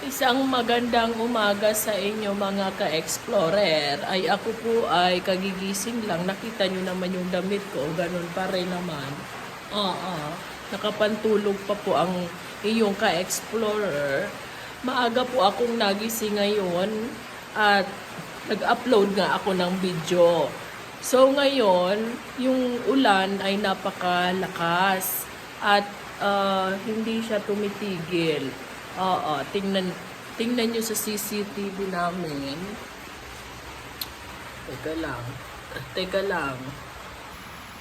Isang magandang umaga sa inyo mga ka-explorer. Ay ako po ay kagigising lang. Nakita nyo naman yung damit ko. Ganun pa rin naman. Nakapantulog pa po ang iyong ka-explorer. Maaga po akong nagising ngayon at nag-upload nga ako ng video. So ngayon, yung ulan ay napakalakas at hindi siya tumitigil. Oo, tingnan nyo sa CCTV namin. Teka lang.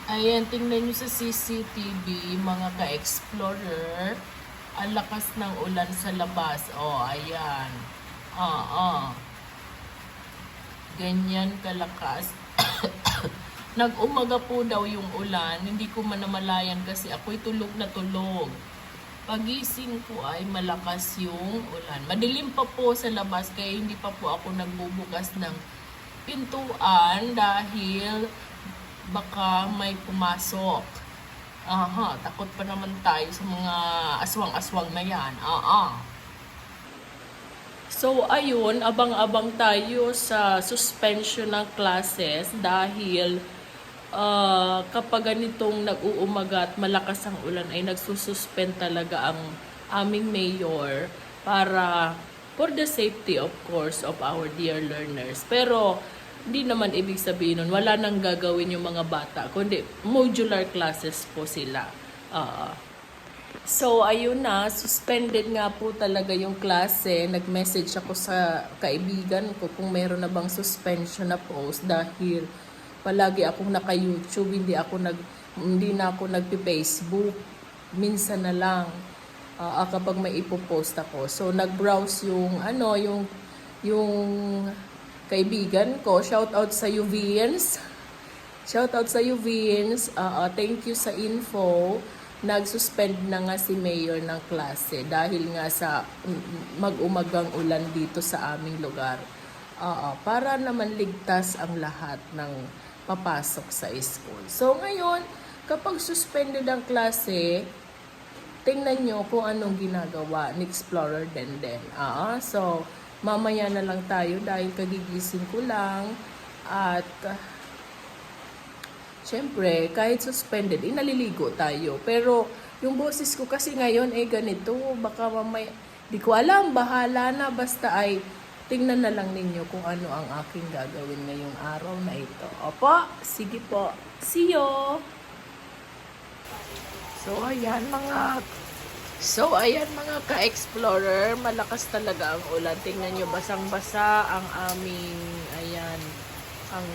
Ayan, tingnan nyo sa CCTV, mga ka-explorer. Ang lakas ng ulan sa labas. Oh, ayan. Ganyan kalakas. Nag-umaga po daw yung ulan. Hindi ko man namalayan kasi ako'y tulog na tulog. Pagising ko ay malakas yung ulan. Madilim pa po sa labas kaya hindi pa po ako nagbubukas ng pintuan dahil baka may pumasok. Takot pa naman tayo sa mga aswang-aswang na yan. So ayun, abang-abang tayo sa suspension ng classes dahil kapag ganitong nag-uumaga at malakas ang ulan ay nagsususpend talaga ang aming mayor para for the safety of course of our dear learners. Pero hindi naman ibig sabihin nun wala nang gagawin yung mga bata kundi modular classes po sila. So ayun na, suspended nga po talaga yung klase. Nag-message ako sa kaibigan ko kung meron na bang suspension na post dahil palagi akong naka-YouTube, hindi na ako nagpi-Facebook. Minsan na lang kapag may ipopost ako. So nag-browse yung kaibigan ko. Shout out sa you, Vince. Shout out sa you, Vince. Thank you sa info. Nag-suspend na nga si Mayor ng klase dahil nga sa mag-umagang ulan dito sa aming lugar. Para naman ligtas ang lahat ng papasok sa school. So ngayon, kapag suspended ang klase, tingnan nyo kung anong ginagawa ni Explorer Denden. So mamaya na lang tayo dahil kagigising ko lang at syempre, kahit suspended, naliligo tayo. Pero yung boses ko kasi ngayon ganito, baka mamaya, di ko alam, bahala na, basta ay tingnan na lang ninyo kung ano ang aking gagawin ngayong araw na ito. Opo, sige po. See you! So ayan mga ka-explorer, malakas talaga ang ulan. Tingnan nyo, basang-basa ang aming, ang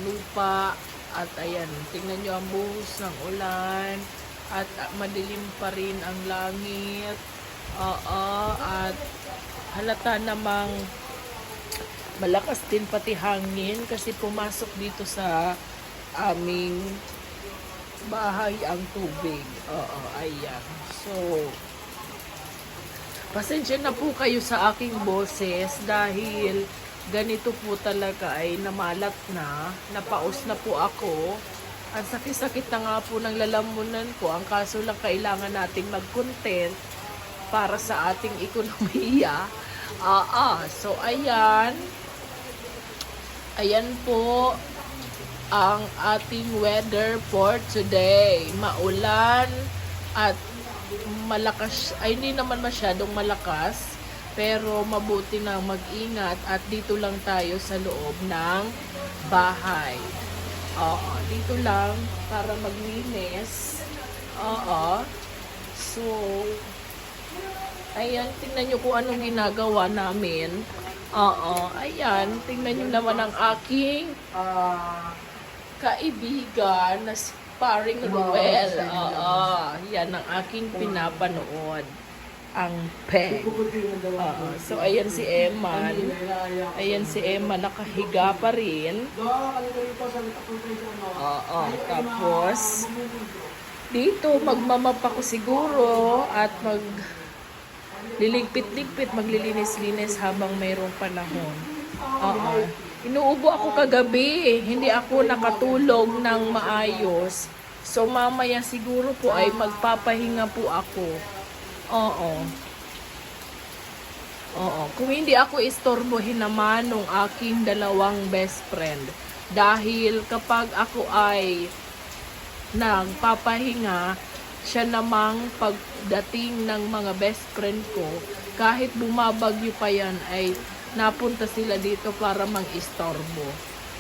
lupa. At ayan, tingnan nyo ang buhos ng ulan. At madilim pa rin ang langit. At halata namang malakas din pati hangin kasi pumasok dito sa aming bahay ang tubig. Ayan. So, pasensya na po kayo sa aking boses dahil ganito po talaga ay namalat na, napaos na po ako. Ang sakit-sakit na nga po ng lalamunan ko. Ang kaso lang kailangan nating mag-content para sa ating ekonomiya. So ayan. Ayan po ang ating weather for today. Maulan at malakas, ay hindi naman masyadong malakas. Pero mabuti na mag-ingat at dito lang tayo sa loob ng bahay. Dito lang para maglinis. So, ayan, tingnan nyo kung anong ginagawa namin. Ayan, tingnan nyo naman ang aking kaibigan na si Paring Ruel. Yan ang aking pinapanood. Ang peg. So, ayan si Eman. Ayan si Emma, nakahiga pa rin. Tapos, dito, magmamap ako siguro at liligpit-ligpit, maglilinis-linis habang mayroong panahon. Inuubo ako kagabi. Hindi ako nakatulog ng maayos. So, mamaya siguro po ay magpapahinga po ako. Oo, kung hindi ako istorbohin naman ng aking dalawang best friend. Dahil kapag ako ay nagpapahinga, siya namang pagdating ng mga best friend ko, kahit bumabagyo pa yan, ay napunta sila dito para mang-istorbo.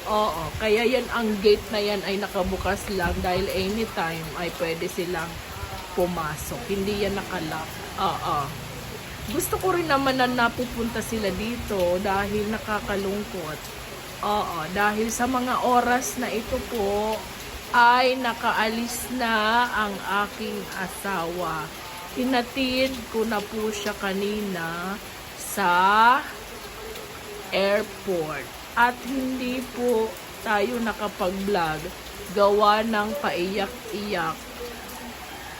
Oo, kaya yan ang gate na yan ay nakabukas lang dahil anytime ay pwede silang pumasok. Hindi yan nakalock. Oo. Gusto ko rin naman na napupunta sila dito dahil nakakalungkot. Oo, dahil sa mga oras na ito po ay nakaalis na ang aking asawa. Hinatid ko na po siya kanina sa airport. At hindi po tayo nakapag-vlog gawa ng paiyak-iyak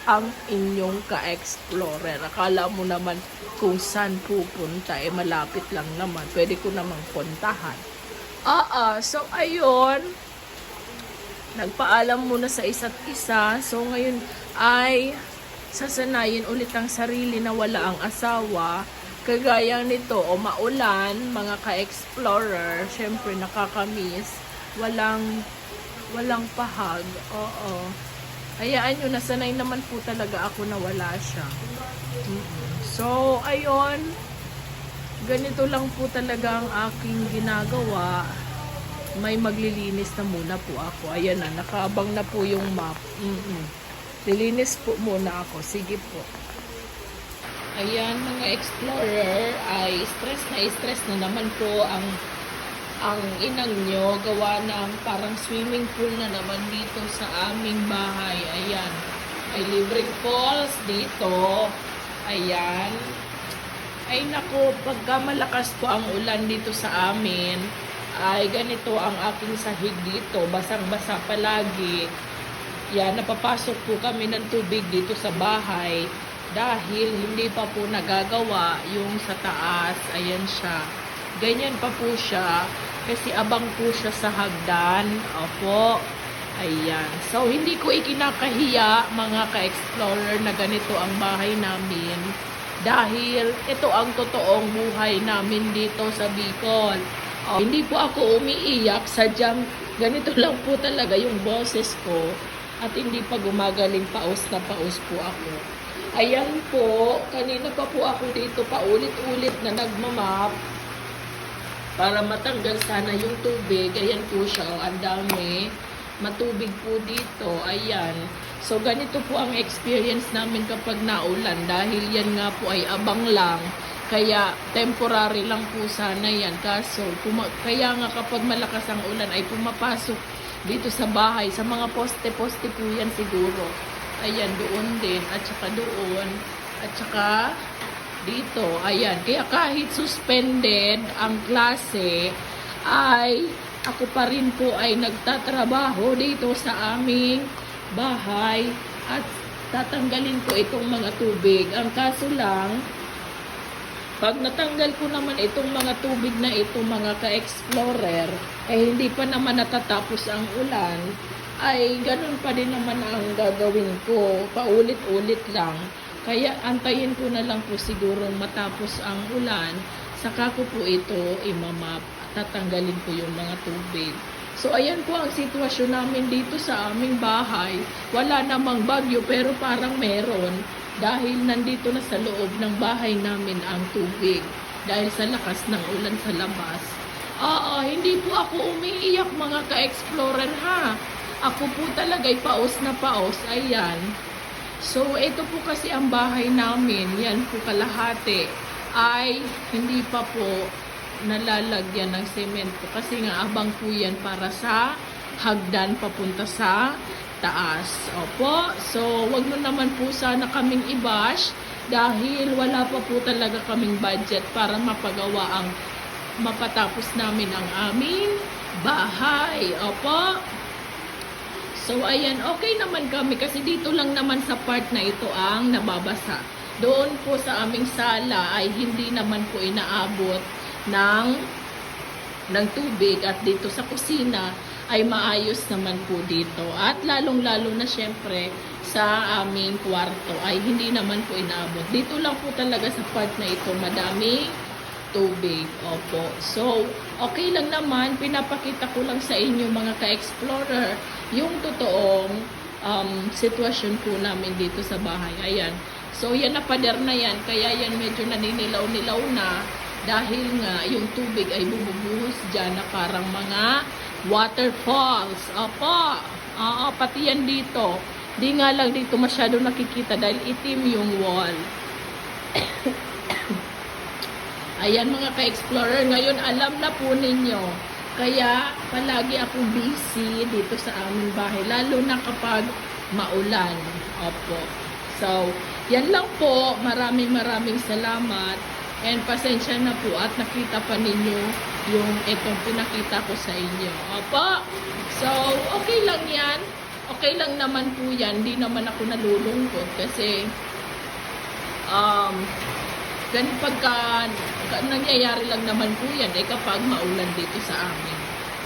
ang inyong ka-explorer. Akala mo naman kung saan pupunta, eh malapit lang naman. Pwede ko namang puntahan. So ayun, nagpaalam muna sa isa't isa. So ngayon ay sasanayin ulit ang sarili na wala ang asawa. Kagaya nito, o maulan, mga ka-explorer, syempre nakakamiss. Walang pahag. Oo. Hayaan nyo, nasanay naman po talaga ako na wala siya. So, ayun. Ganito lang po talaga ang aking ginagawa. May maglilinis na muna po ako. Ayan na, nakaabang na po yung map. Lilinis po muna ako. Sige po. Ayan, mga explorer, ay stress na naman po ang inang nyo, gawa ng parang swimming pool na naman dito sa aming bahay. Ayan, ay libreng falls dito. Ayan. Ay naku, pagka malakas po ang ulan dito sa amin, ay ganito ang aking sahig dito, basang-basa palagi. Yan, napapasok po kami ng tubig dito sa bahay dahil hindi pa po nagagawa yung sa taas. Ayan siya. Ganyan pa po siya kasi abang po siya sa hagdan. Opo. Ayan. So, hindi ko ikinakahiya mga ka-explorer na ganito ang bahay namin dahil ito ang totoong buhay namin dito sa Bicol. Hindi po ako umiiyak, sadyang ganito lang po talaga yung boses ko at hindi pa gumagaling, paus na paus po ako. Ayan po, kanina pa po ako dito paulit-ulit na nagmamap para matanggal sana yung tubig. Ayan po siya, ang dami. Matubig po dito. Ayan. So, ganito po ang experience namin kapag naulan. Dahil yan nga po ay abang lang. Kaya, temporary lang po sana yan. Kaso, kaya nga kapag malakas ang ulan ay pumapasok dito sa bahay. Sa mga poste-poste po yan siguro. Ayan, doon din. At saka doon. At saka dito, ayan. Kaya kahit suspended ang klase, ay ako pa rin po ay nagtatrabaho dito sa aming bahay at tatanggalin ko itong mga tubig. Ang kaso lang, pag natanggal ko naman itong mga tubig na ito, mga ka-explorer, eh hindi pa naman natatapos ang ulan, ay ganun pa din naman ang gagawin ko. Paulit-ulit lang. Kaya antayin ko na lang po siguro matapos ang ulan, saka ko po ito imamap, tatanggalin ko yung mga tubig. So ayan po ang sitwasyon namin dito sa aming bahay. Wala namang bagyo pero parang meron dahil nandito na sa loob ng bahay namin ang tubig dahil sa lakas ng ulan sa labas. Hindi po ako umiiyak mga ka-explorer ha. Ako po talaga'y paos na paos. Ayan. So, ito po kasi ang bahay namin, yan po kalahati, ay hindi pa po nalalagyan ng semento. Kasi nga, abang po yan para sa hagdan papunta sa taas. Opo, so, wag mo naman po sana kaming i-bash dahil wala pa po talaga kaming budget para mapatapos namin ang aming bahay. Opo. So, ayan, okay naman kami kasi dito lang naman sa part na ito ang nababasa. Doon po sa aming sala ay hindi naman po inaabot ng tubig at dito sa kusina ay maayos naman po dito. At lalong-lalo na syempre sa aming kwarto ay hindi naman po inaabot. Dito lang po talaga sa part na ito madaming tubig. Opo. So, okay lang naman. Pinapakita ko lang sa inyo mga ka-explorer yung totoong sitwasyon po namin dito sa bahay. Ayan. So, yan na pader na yan. Kaya yan medyo naninilaw-nilaw na dahil nga yung tubig ay bumubuhos dyan na parang mga waterfalls. Opo. Pati yan dito. Di nga lang dito masyado nakikita dahil itim yung wall. Ayan mga ka-explorer, ngayon alam na po ninyo. Kaya palagi akong busy dito sa aming bahay, lalo na kapag maulan. Opo. So, yan lang po. Maraming salamat. And pasensya na po at nakita pa ninyo yung itong pinakita ko sa inyo. Opo. So, okay lang yan. Okay lang naman po yan. Hindi naman ako nalulungkot kasi ganun pagka nangyayari lang naman po yan kapag maulan dito sa amin.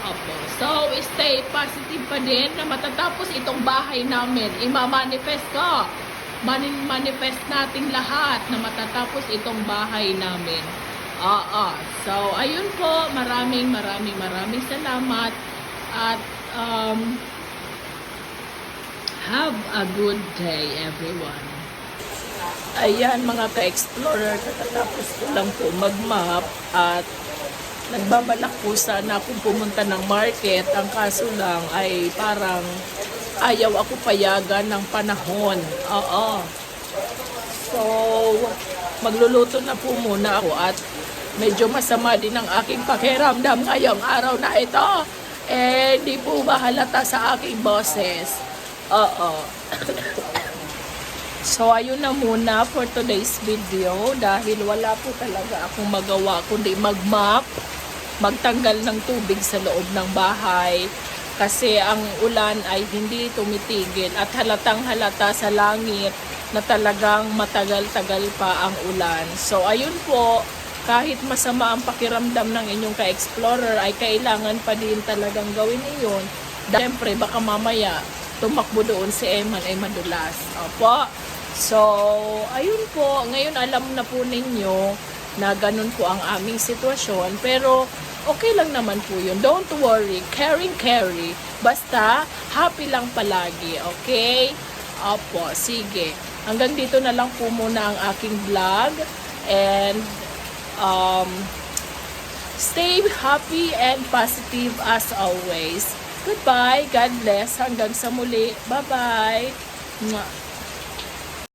Opo. So, stay positive pa din na matatapos itong bahay namin. Ima-manifest ko. Manifest natin lahat na matatapos itong bahay namin. So, ayun po. Maraming salamat. At have a good day, everyone. Ayan mga ka-explorer, katatapos ko lang po mag-map at nagbabalak po sana akong pumunta ng market. Ang kaso lang ay parang ayaw ako payagan ng panahon. So, magluluto na po muna ako at medyo masama din ang aking pakiramdam ngayong araw na ito. Di po ba halata sa aking boses? So, ayun na muna for today's video dahil wala po talaga akong magawa kundi mag-map, magtanggal ng tubig sa loob ng bahay kasi ang ulan ay hindi tumitigil at halatang halata sa langit na talagang matagal-tagal pa ang ulan. So, ayun po, kahit masama ang pakiramdam ng inyong ka-explorer ay kailangan pa din talagang gawin iyon. Siyempre, baka mamaya tumakbo doon si Eman ay madulas. Opo. So, ayun po. Ngayon alam na po ninyo na ganun po ang aming sitwasyon. Pero, okay lang naman po yun. Don't worry. Carry. Basta, happy lang palagi. Okay? Opo. Sige. Hanggang dito na lang po muna ang aking vlog. And, stay happy and positive as always. Goodbye. God bless. Hanggang sa muli. Bye-bye.